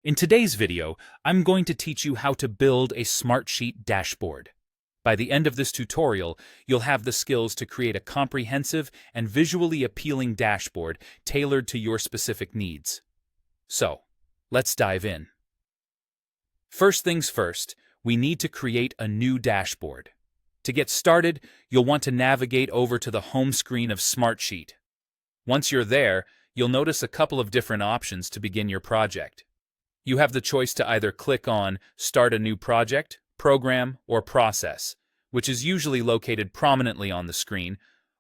In today's video, I'm going to teach you how to build a Smartsheet dashboard. By the end of this tutorial, you'll have the skills to create a comprehensive and visually appealing dashboard tailored to your specific needs. So, let's dive in. First things first, we need to create a new dashboard. To get started, you'll want to navigate over to the home screen of Smartsheet. Once you're there, you'll notice a couple of different options to begin your project. You have the choice to either click on Start a New Project, Program, or Process, which is usually located prominently on the screen,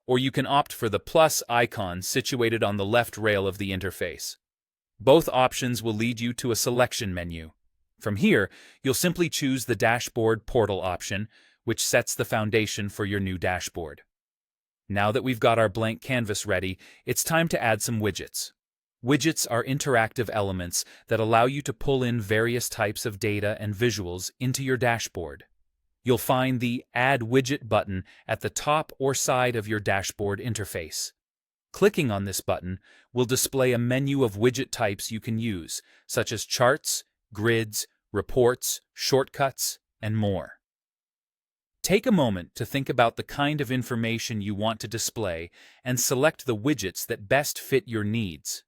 or you can opt for the plus icon situated on the left rail of the interface. Both options will lead you to a selection menu. From here, you'll simply choose the Dashboard Portal option, which sets the foundation for your new dashboard. Now that we've got our blank canvas ready, it's time to add some widgets. Widgets are interactive elements that allow you to pull in various types of data and visuals into your dashboard. You'll find the Add Widget button at the top or side of your dashboard interface. Clicking on this button will display a menu of widget types you can use, such as charts, grids, reports, shortcuts, and more. Take a moment to think about the kind of information you want to display and select the widgets that best fit your needs.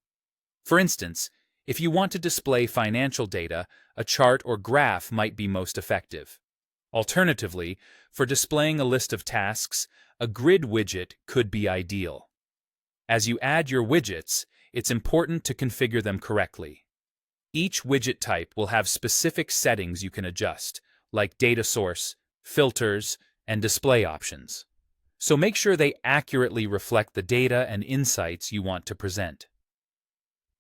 For instance, if you want to display financial data, a chart or graph might be most effective. Alternatively, for displaying a list of tasks, a grid widget could be ideal. As you add your widgets, it's important to configure them correctly. Each widget type will have specific settings you can adjust, like data source, filters, and display options. So make sure they accurately reflect the data and insights you want to present.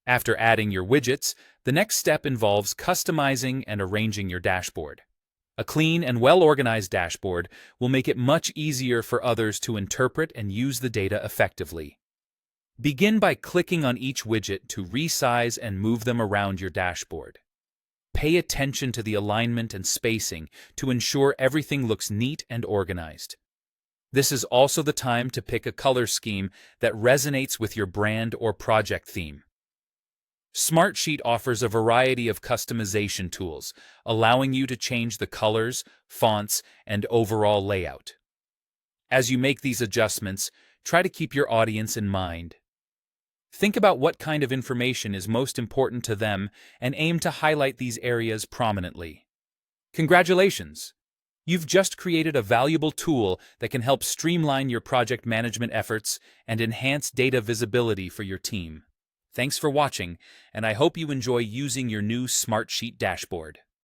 After adding your widgets, the next step involves customizing and arranging your dashboard. A clean and well-organized dashboard will make it much easier for others to interpret and use the data effectively. Begin by clicking on each widget to resize and move them around your dashboard. Pay attention to the alignment and spacing to ensure everything looks neat and organized. This is also the time to pick a color scheme that resonates with your brand or project theme. Smartsheet offers a variety of customization tools, allowing you to change the colors, fonts, and overall layout. As you make these adjustments, try to keep your audience in mind. Think about what kind of information is most important to them and aim to highlight these areas prominently. Congratulations! You've just created a valuable tool that can help streamline your project management efforts and enhance data visibility for your team. Thanks for watching, and I hope you enjoy using your new Smartsheet dashboard.